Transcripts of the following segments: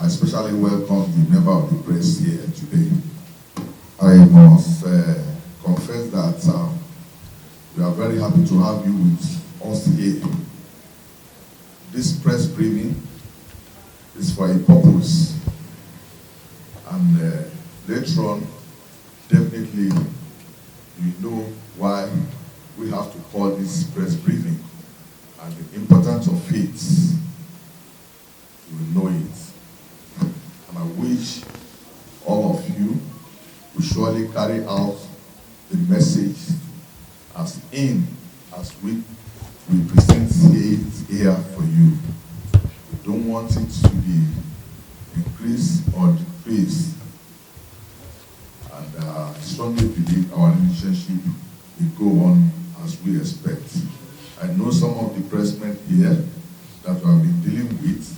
I especially welcome the member of the press here today. I must confess that we are very happy to have you with us here. This press briefing is for a purpose, and later on, definitely you know why we have to call this press briefing and the importance of it. You will know it. And I wish all of you will surely carry out the message as we present it here for you. We don't want it to be increased or decreased. And I strongly believe our relationship will go on as we expect. I know some of the pressmen here that we have been dealing with,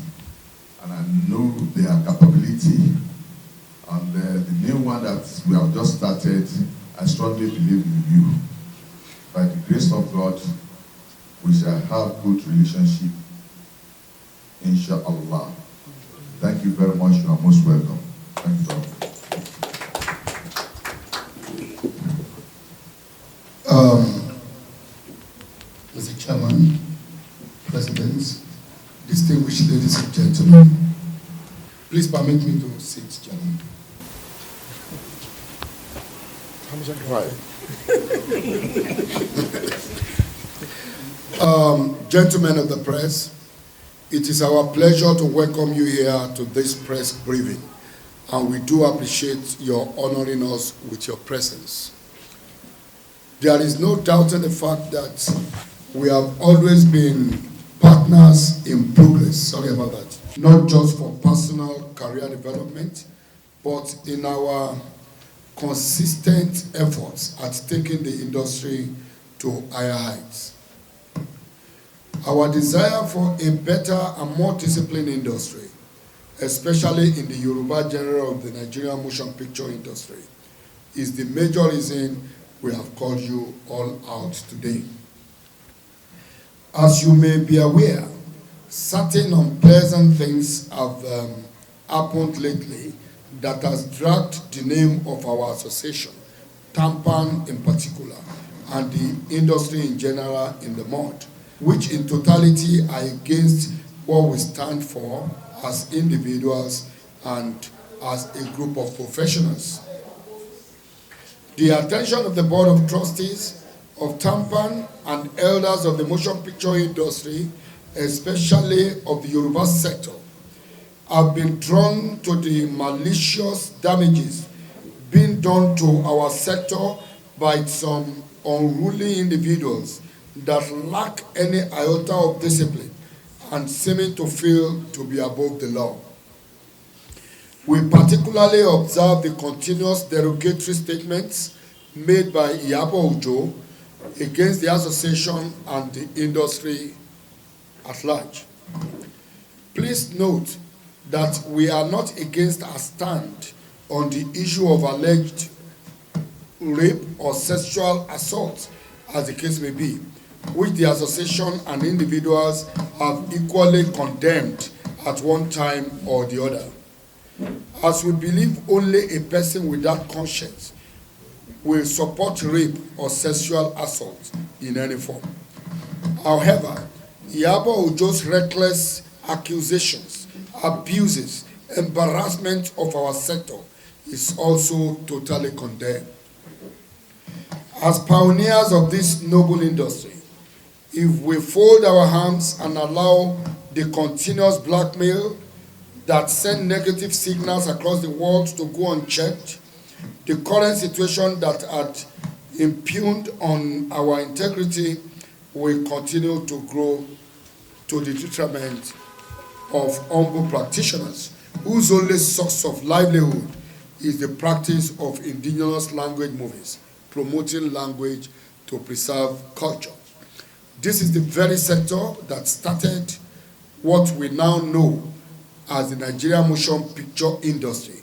and I know their capability. And the new one that we have just started, I strongly believe in you. By the grace of God, we shall have good relationship, inshallah. Thank you very much. You are most welcome. Thank you very much. Mr. Chairman, Presidents, distinguished ladies and gentlemen, please permit me to sit, Chairman. Right. Gentlemen of the press, it is our pleasure to welcome you here to this press briefing, and we do appreciate your honoring us with your presence. There is no doubt in the fact that we have always been partners in progress, sorry about that, not just for personal career development, but in our consistent efforts at taking the industry to higher heights. Our desire for a better and more disciplined industry, especially in the Yoruba genre of the Nigerian motion picture industry, is the major reason we have called you all out today. As you may be aware, certain unpleasant things have happened lately that has dragged the name of our association, TAMPAN in particular, and the industry in general in the mud, which in totality are against what we stand for as individuals and as a group of professionals. The attention of the Board of Trustees of TAMPAN and elders of the motion picture industry, especially of the Yoruba sector, have been drawn to the malicious damages being done to our sector by some unruly individuals that lack any iota of discipline and seeming to fail to be above the law. We particularly observe the continuous derogatory statements made by Iyabo Ojo against the association and the industry at large. Please note that we are not against a stand on the issue of alleged rape or sexual assault, as the case may be, which the association and individuals have equally condemned at one time or the other. As we believe only a person with that conscience will support rape or sexual assault in any form. However, Iyabo Ojo's reckless accusations, abuses, embarrassment of our sector is also totally condemned. As pioneers of this noble industry, if we fold our arms and allow the continuous blackmail that send negative signals across the world to go unchecked, the current situation that had impugned on our integrity will continue to grow to the detriment of humble practitioners whose only source of livelihood is the practice of indigenous language movies, promoting language to preserve culture. This is the very sector that started what we now know as the Nigerian motion picture industry,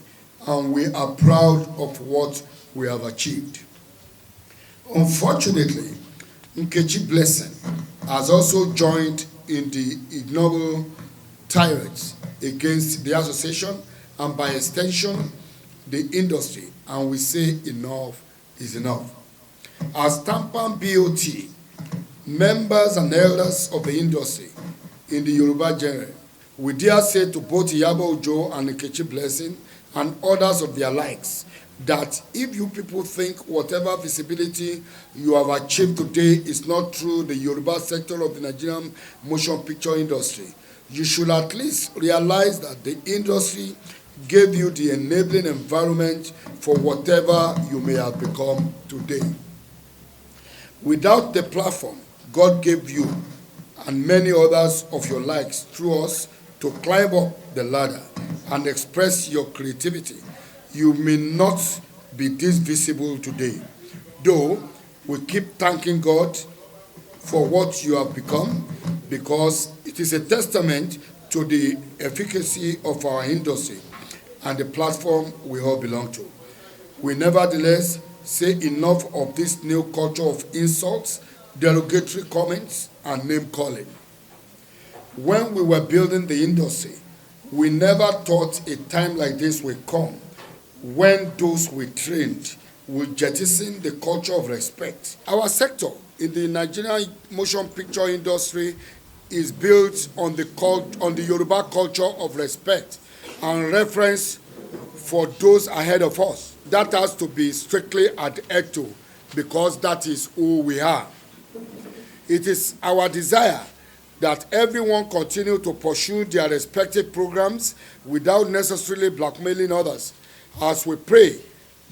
and we are proud of what we have achieved. Unfortunately, Nkechi Blessing has also joined in the ignoble tirades against the association and by extension the industry, and we say enough is enough. As Tampan BOT, members and elders of the industry in the Yoruba genre, we dare say to both Iyabo Ojo and Nkechi Blessing and others of their likes that if you people think whatever visibility you have achieved today is not through the Yoruba sector of the Nigerian motion picture industry, you should at least realize that the industry gave you the enabling environment for whatever you may have become today. Without the platform God gave you and many others of your likes through us to climb up the ladder and express your creativity, you may not be this visible today. Though we keep thanking God for what you have become, because it is a testament to the efficacy of our industry and the platform we all belong to. We nevertheless say enough of this new culture of insults, derogatory comments, and name calling. When we were building the industry, we never thought a time like this would come when those we trained will jettison the culture of respect. Our sector in the Nigerian motion picture industry is built on the Yoruba culture of respect and reverence for those ahead of us. That has to be strictly adhered to because that is who we are. It is our desire that everyone continue to pursue their respective programs without necessarily blackmailing others, as we pray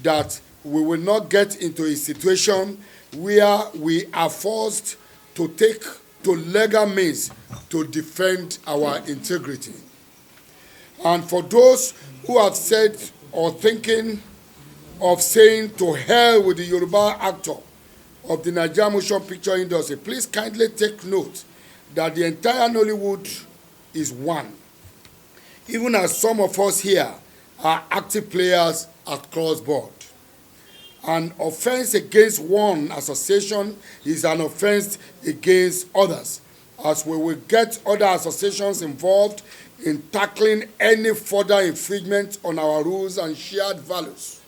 that we will not get into a situation where we are forced to take to legal means to defend our integrity. And for those who have said or thinking of saying to hell with the Yoruba actor of the Nigerian motion picture industry, please kindly take note that the entire Nollywood is one. Even as some of us here are active players across board. An offense against one association is an offense against others, as we will get other associations involved in tackling any further infringement on our rules and shared values.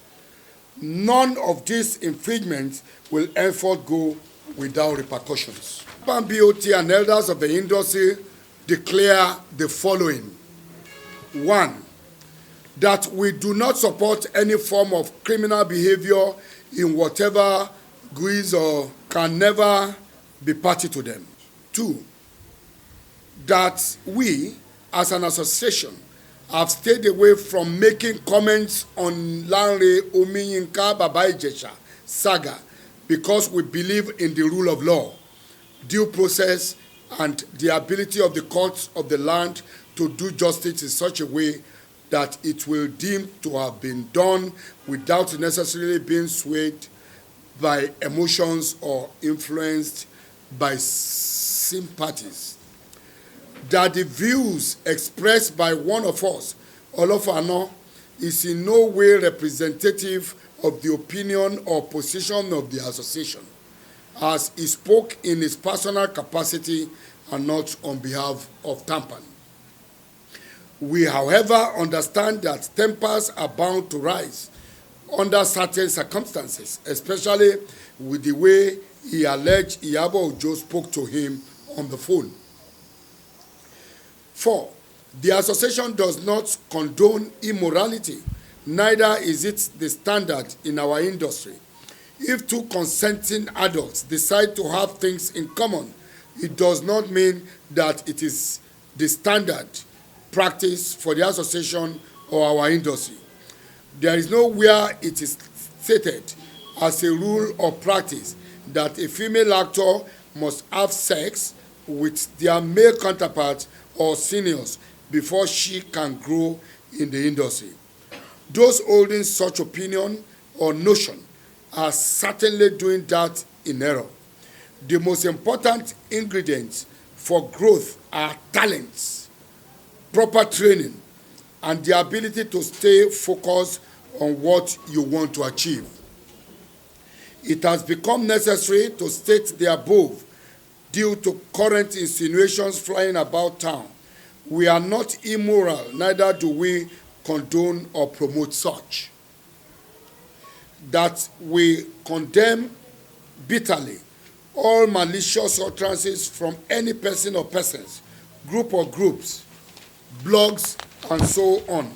None of these infringements will henceforth go without repercussions. Tampan BOT and elders of the industry declare the following. 1. That we do not support any form of criminal behavior in whatever guise or can never be party to them. 2. That we, as an association, have stayed away from making comments on Lanre Omiyinka Baba Ijesha saga because we believe in the rule of law, due process, and the ability of the courts of the land to do justice in such a way that it will deem to have been done without necessarily being swayed by emotions or influenced by sympathies. That the views expressed by one of us, Olofano, is in no way representative of the opinion or position of the association, as he spoke in his personal capacity and not on behalf of Tampan. We, however, understand that tempers are bound to rise under certain circumstances, especially with the way he alleged Iyabo Ojo spoke to him on the phone. 4. The association does not condone immorality, neither is it the standard in our industry. If two consenting adults decide to have things in common, it does not mean that it is the standard practice for the association or our industry. There is nowhere it is stated as a rule or practice that a female actor must have sex with their male counterparts or seniors before she can grow in the industry. Those holding such opinion or notion are certainly doing that in error. The most important ingredients for growth are talents, proper training, and the ability to stay focused on what you want to achieve. It has become necessary to state the above due to current insinuations flying about town We are not immoral, neither do we condone or promote such. That we condemn bitterly all malicious utterances from any person or persons, group or groups, blogs, and so on.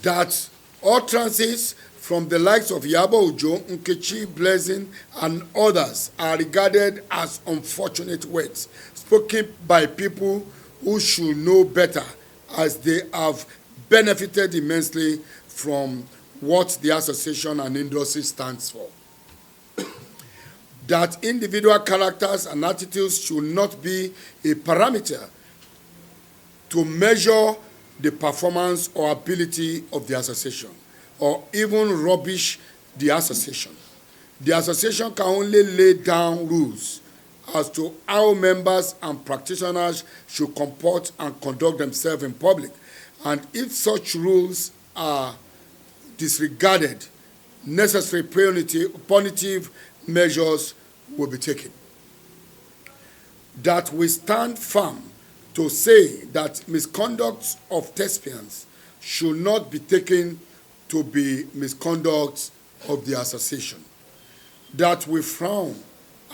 That utterances from the likes of Yabo Ojo, Nkechi Blessing, and others are regarded as unfortunate words spoken by people who should know better, as they have benefited immensely from what the association and industry stands for. That individual characters and attitudes should not be a parameter to measure the performance or ability of the association, or even rubbish the association. The association can only lay down rules as to how members and practitioners should comport and conduct themselves in public. And if such rules are disregarded, necessary punitive measures will be taken. That we stand firm to say that misconduct of thespians should not be taken to be misconduct of the association. That we frown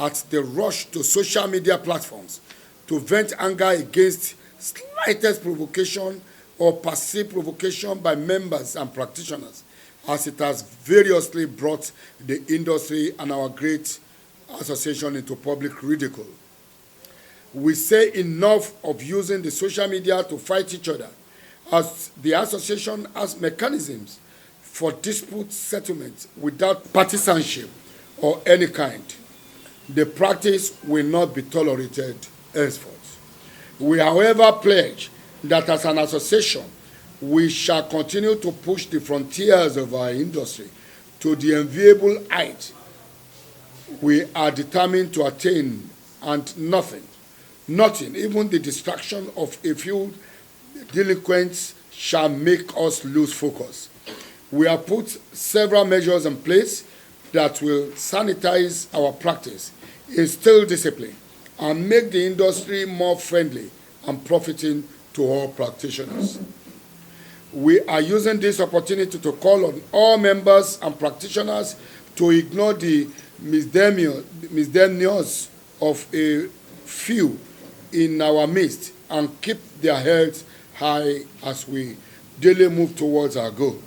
at the rush to social media platforms to vent anger against slightest provocation or perceived provocation by members and practitioners, as it has variously brought the industry and our great association into public ridicule. We say enough of using the social media to fight each other, as the association has mechanisms for dispute settlement without partisanship or any kind. The practice will not be tolerated henceforth. We, however, pledge that as an association, we shall continue to push the frontiers of our industry to the enviable height we are determined to attain, and nothing, even the distraction of a few delinquents, shall make us lose focus. We have put several measures in place that will sanitize our practice, instill discipline, and make the industry more friendly and profiting to all practitioners. We are using this opportunity to call on all members and practitioners to ignore the misdemeanors of a few in our midst and keep their heads high as we daily move towards our goal.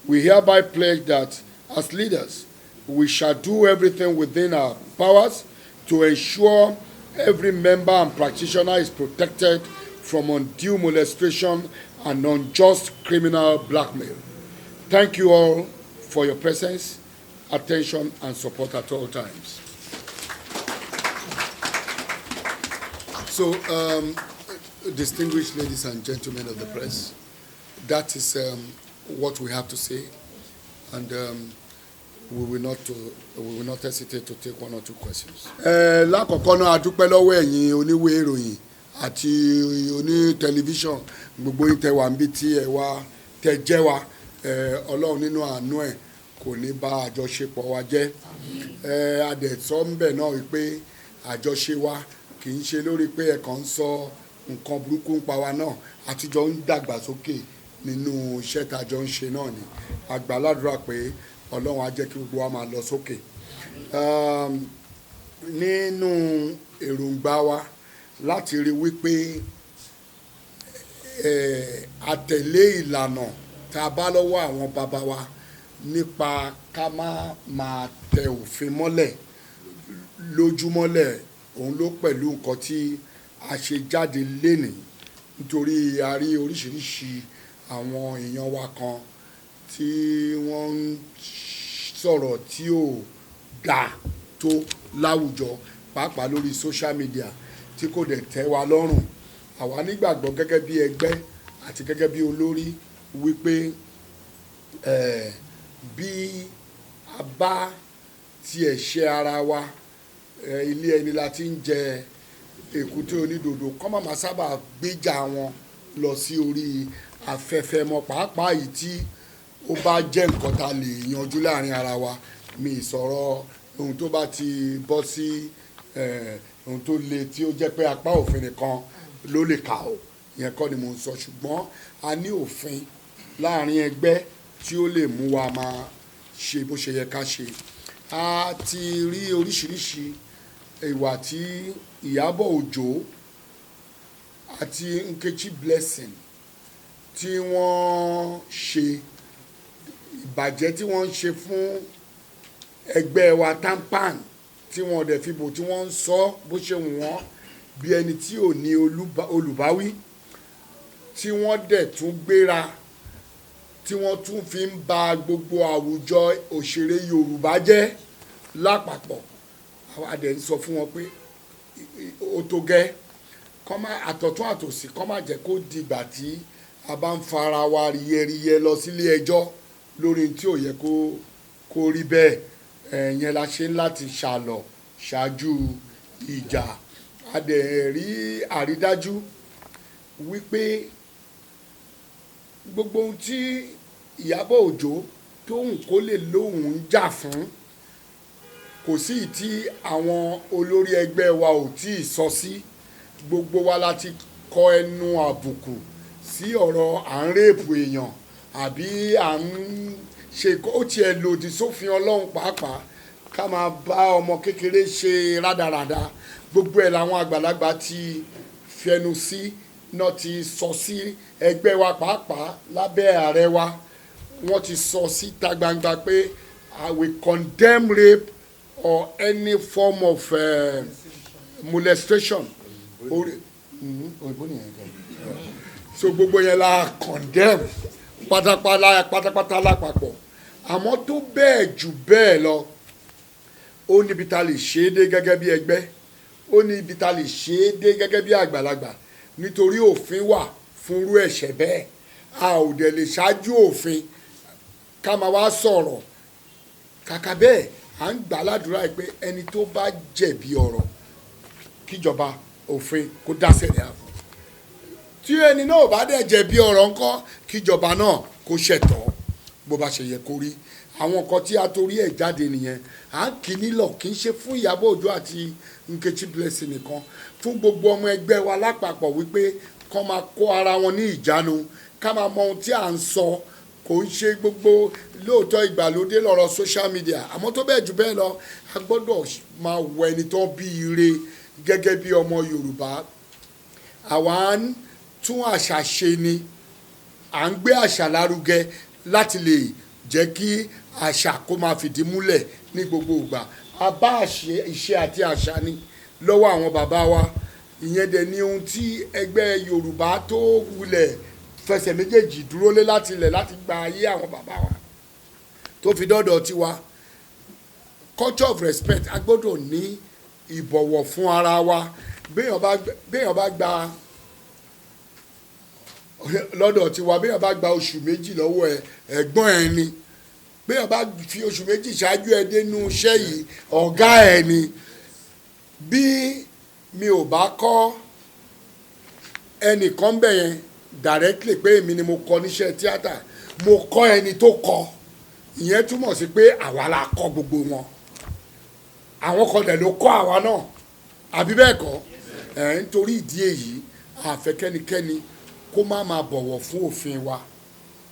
We hereby pledge that as leaders, we shall do everything within our powers to ensure every member and practitioner is protected from undue molestation and unjust criminal blackmail. Thank you all for your presence, attention, and support at all times. So, distinguished ladies and gentlemen of the press, that is what we have to say, and we will not hesitate to take one or two questions. Lákọ̀ọ́kọ́ náà a dúpẹ́ lọ́wọ́ ẹ̀yin oníwèé ìròyìn àti oní tẹlifíṣàn gbogbo yín tẹ́ wà níbi tí ẹ wá tẹ́ jẹ́ wa, Ọlọ́run nínú àánú ẹ̀ kò ní bà àjọṣepọ̀ wa jẹ́. Adẹ̀sọ́ ń bẹ̀ náà wípé àjọṣe wa kì í ṣe lórí pé ẹ kàn ń sọ nǹkan burúkú ń pa wa náà, àtijọ́ ń dàgbàsókè nínú iṣẹ́ tá a jọ ń ṣe náà ni. A gbà ládùúrà pé Ọlọ́run á jẹ́ kí gbogbo wa máa lọ sókè. Nínú èròǹgbà wa láti rí wípé àtẹ̀lé ìlànà tá a bá lọ́wọ́ àwọn bàbá wa nípa ká má máa tẹ òfin mọ́lẹ̀ lójúmọ́lẹ̀, òun ló pẹ̀lú nǹkan tí a ṣe jáde lénìí, nítorí a rí oríṣiríṣi àwọn èèyàn wa kan tí wọ́n ń sọ̀rọ̀ tí ò dáa tó láwùjọ, pàápàá lórí social media, tí kò dẹ̀ tẹ́ wa lọ́rùn. Àwa nígbàgbọ́ gẹ́gẹ́ bí ẹgbẹ́ àti gẹ́gẹ́ bí olórí wípé bí a bá tiẹ̀ ṣe ara wa, ilé ẹni la ti ń jẹ èkúté onídòdó, kọ́ máa sábà gbéjà wọn lọ sí orí afẹ́fẹ́ mọ́, pàápàá yìí tí ó bá jẹ́ nǹkan tá a lè yanjú láàrin ara wa. Mi sọ̀rọ̀ ohun tó bá ti bọ́ sí ohun tó le tí ó jẹ́ pé apá òfin nìkan ló lè kà ó, ìyẹn kọ́ ni mo ń sọ, ṣùgbọ́n a ní òfin láàrin ẹgbẹ́ tí ó lè mú wa máa ṣe bó ṣe yẹ ká ṣe. A ti rí oríṣiríṣi ìwà tí Ìyábọ̀ Òjó àti Nkechi Blessing tí wọ́n ṣe, ìbàjẹ́ tí wọ́n ń ṣe fún ẹgbẹ́ wa TAMPAN, tí wọ́n dẹ̀ fi bò tí wọ́n ń sọ bó ṣe wù wọ́n bí ẹni tí ò ní olùbáwí, tí wọ́n dẹ̀ tún gbéra, tí wọ́n tún fi ń ba gbogbo àwùjọ òṣèré Yorùbá jẹ́ lápapọ̀. Àwa dẹ̀ ń sọ fún wọn pé ó tó gẹ́, àtọ̀tún àtòsí kọ́ má jẹ́ kó dìgbà tí a bá ń fara wa riyẹriyẹ lọ sílé ẹjọ́ lórí tí ò yẹ kó rí bẹ́ẹ̀. Yẹn la ṣe láti ṣàlọ̀ ṣáájú ìjà. A dẹ̀ rí àrídájú wípé gbogbo ohun tí Ìyábọ̀ Òjó tóun kó lè lóun ń jà fún, kò sí tí àwọn olórí ẹgbẹ́ wa ò tí ì sọ sí. Gbogbo wa láti kọ ẹnu àbùkù sí ọ̀rọ̀ à ń rèpù èèyàn àbí à ń ṣe, ó tiẹ̀ lòdì sófin Ọlọ́run pàápàá ká máa bá ọmọ kékeré ṣe rádaràda. Gbogbo ẹ̀ làwọn àgbàlagbà ti fẹnu sí, náà ti sọ sí ẹgbẹ́ wa pàápàá lábẹ́ ààrẹ wa. Wọ́n ti sọ síta gbangba pé I will condemn rape or any form of molestation. So gbogbo yẹn la condemn pátápátá lápapọ̀. Àmọ́ tó bẹ́ẹ̀ jù bẹ́ẹ̀ lọ, ó níbi tá lè ṣe é dé gẹ́gẹ́ bí ẹgbẹ́, ó níbi tá lè ṣe é dé gẹ́gẹ́ bí àgbàlagbà, nítorí òfin wà fún irú ẹ̀ṣẹ̀ bẹ́ẹ̀. A ò dẹ̀ lè ṣáájú òfin ká máa wá sọ̀rọ̀. Kàkà bẹ́ẹ̀ à ń gbà ládùúrà pé ẹni tó bá jẹ̀bi ọ̀rọ̀ kíjọba òfin kó dá sẹ̀ríà fún. Tí ẹni náà ò bá dẹ̀ jẹ̀bi ọ̀rọ̀ ńkọ́ kíjọba náà kó ṣẹ̀tọ́ bó bá ṣe yẹ kó rí. Àwọn nǹkan tí a torí ẹ̀ jáde nìyẹn. À ń kì í nílọ̀ kì í ṣe fún Ìyábọ̀ Òjó àti Nkechi Blessing nìkan, fún gbogbo ọmọ ẹgbẹ́ wa lápapọ̀ wípé kán máa kó ara wọn ní ìjánu, ká máa mọ ohun tí à ń sọ. Kò ń ṣe gbogbo lóòótọ́ ìgbàlódé lọ́rọ̀ social media, àmọ́ tó bẹ́ẹ̀ jù bẹ́ẹ̀ lọ a gbọ́dọ̀ máa wọ ẹni tó bí ire gẹ́gẹ́ bí ọmọ Yorùbá. Àwa ń tún àṣà ṣe ni, à ń gbé àṣà lárugẹ láti lè jẹ́ kí àṣà kó máa fìdí múlẹ̀ ní gbogbo ìgbà. A bá ìṣe àti àṣà ni lọ́wọ́ àwọn bàbá wa. Ìyẹn dẹ̀ ni ohun tí ẹgbẹ́ Yorùbá tó wulẹ̀ fẹsẹ̀ méjèèjì dúró lé láti ilẹ̀ láti gba ayé àwọn bàbá wa tó fi dọ́dọ̀ tiwa. Culture of respect, a gbọ́dọ̀ ní ìbọ̀wọ̀ fún ara wa. Béèyàn bá gba lọ́dọ̀ tiwa, béèyàn bá gba oṣù méjì lọ́wọ́ ẹ̀gbọ́n ẹ̀ ni. Béèyàn bá fi oṣù méjì ṣáájú ẹ dénú iṣẹ́ yìí, ọ̀gá ẹ̀ ni. Bí mi ò bá kọ́ ẹnìkan bẹ̀ yẹn directly pé èmi ni mo kọ́ níṣẹ́ tíátà, mo kọ́ ẹni tó kọ́, ìyẹn túmọ̀ sí pé àwa la kọ́ gbogbo wọn. Àwọn kan dẹ̀ ló kọ́ àwa náà, àbí bẹ́ẹ̀ kọ́? Nítorí ìdí èyí àfẹ́kẹ́nikẹ́ni kó má máa bọ̀wọ̀ fún òfin wa,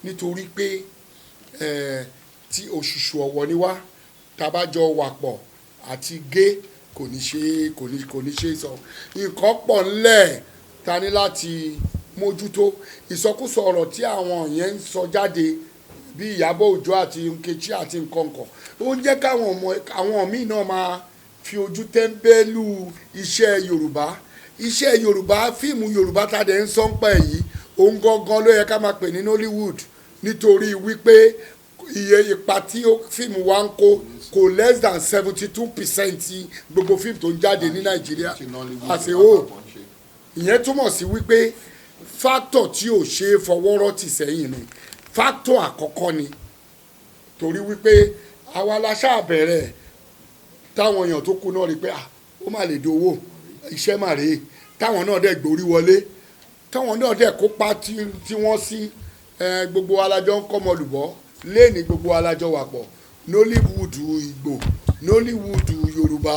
nítorí pé tí òṣùṣù ọ̀wọ̀ ni wá, tabájọ wà pọ̀ àti gé kò ní ṣe sọ. Nǹkan pọ̀ ńlẹ̀ ta ní láti mójútó. Ìsọkúsọ ọ̀rọ̀ tí àwọn yẹn ń sọ jáde bí Ìyábọ̀ Òjó àti Nkechi àti nkankan, ó ń jẹ́ káwọn míì náà máa fi ojú tẹ́ńbẹ́lú iṣẹ́ Yorùbá. Iṣẹ́ Yorùbá, fíìmù Yorùbá tá dẹ̀ ń sọ ń pa èyí, òun gangan ló yẹ ká máa pè ní Nollywood, nítorí wípé iye ipa tí fíìmù wa ń kó kò less than 72% gbogbo fíìmù tó ń jáde ní Nàìjíríà as a whole. Ìyẹn túmọ̀ sí wípé fáktọ̀ tí ò ṣe é fọwọ́rọ́ tì sẹ́yìn ni. Fáktọ̀ àkọ́kọ́ ni, torí wípé àwa la ṣáà bẹ̀rẹ̀ táwọn èèyàn tó kú náà rí pé ó mà lè dowó, iṣẹ́ mà rèé, táwọn náà dẹ̀ gborí wọlé, táwọn náà dẹ̀ kópa tí wọ́n sí. Gbogbo alájọ ń kọ́ ọmọlùbọ́ léèní, gbogbo alájọ wà pọ̀. Nollywood Ìgbò, Nollywood Yorùbá,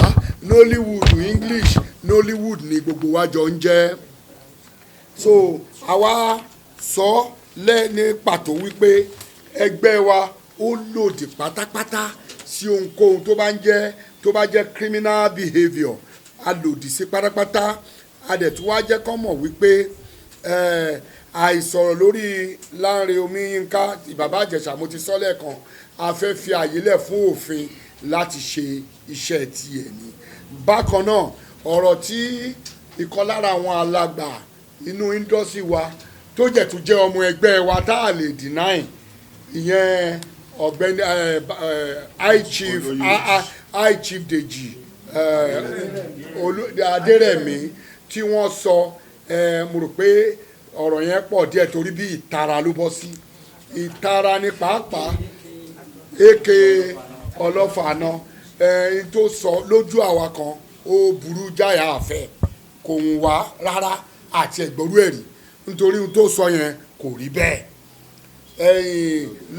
Nollywood English, Nollywood ni gbogbo wa jọ ń jẹ́. so àwa sọ lẹ́ni pàtó wípé ẹgbẹ́ wa ó lòdì pátápátá sí ohunkóhun tó bá jẹ́ criminal behaviour a lòdì sí pátápátá a dẹ̀ tún wá jẹ́ kán mọ̀ wípé àìsọ̀rọ̀ lórí Lánrè Omiyínká bàbá Ìjẹ̀ṣà mo ti sọ lẹ́ẹ̀kan a fẹ́ fi àyè lẹ̀ fún òfin láti ṣe iṣẹ́ tiẹ̀ ni. Bákan náà ọ̀rọ̀ tí ìkan lára àwọn alàgbà inú indọ́sì wa tó jẹ́ tún jẹ́ ọmọ ẹgbẹ́ wa tá a lè deny ìyẹn ọ̀gbẹ́ni high chief Dèjì Adérẹ̀mí tí wọ́n sọ mo rò pé ọ̀rọ̀ yẹn pọ̀ díẹ̀ torí bí ìtara ló bọ́ sí ìtara ní pàápàá èké ọlọ́fà náà tó sọ lójú àwa kan ó burú jáyà àfẹ́ kò ń wá rárá àti ẹ̀gbọ́rú ẹ̀rí nítorí ohun tó sọ yẹn kò rí bẹ́ẹ̀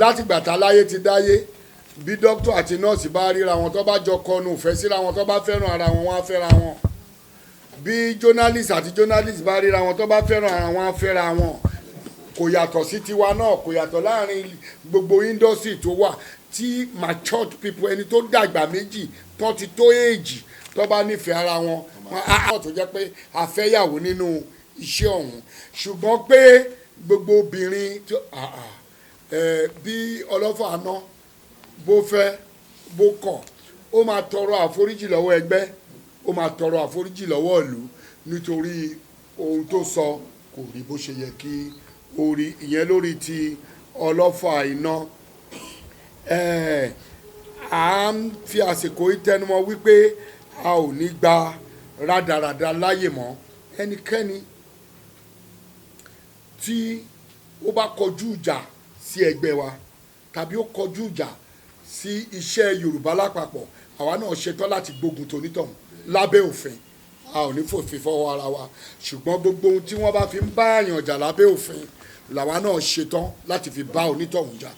látìgbà tá láyé ti dáyé bí dókítà àti nọ́ọ̀sì bá ríra wọn tó bá jọ kọnu ìfẹ́ síra wọn tó bá fẹ́ràn ara wọn wọ́n á fẹ́ra wọn bí journalist àti journalist bá ríra wọn tó bá fẹ́ràn ara wọn á fẹ́ra wọn kò yàtọ̀ sí tiwa náà kò yàtọ̀ láàrin gbogbo industry tó wà tí matured people ẹni tó dàgbà méjì tó ti tó èjì tó bá nífẹ̀ẹ́ ara wọn á tó jẹ́ pé àfẹ́yàwó nínú iṣẹ́ ọ̀hún ṣùgbọ́n pé gbogbo obìnrin bí ọlọ́fà àná bó fẹ́ bó kọ̀ ó máa tọrọ àforíjì lọ́wọ́ ẹgbẹ́ ó máa tọrọ àforíjì lọ́wọ́ ìlú nítorí ohun tó sọ kò rí bó ṣe yẹ kí ó rí ìyẹn lórí ti ọlọ́fà iná à ń fi àsìkò yìí tẹnumọ́ wípé a ò ní gba rádaràda láyè mọ́ ẹnikẹ́ni tí ó bá kọjú ìjà sí ẹgbẹ́ wa tàbí ó kọjú ìjà sí iṣẹ́ Yorùbá lápapọ̀ àwa náà ṣetán láti gbógun tonítọ̀hún lábẹ́ òfin a ò ní fòfin fọwọ́ ara wa ṣùgbọ́n gbogbo ohun tí wọ́n bá fi ń bá àyàn jà lábẹ́ òfin làwa náà ṣetán láti fi bá onítọ̀hún jà.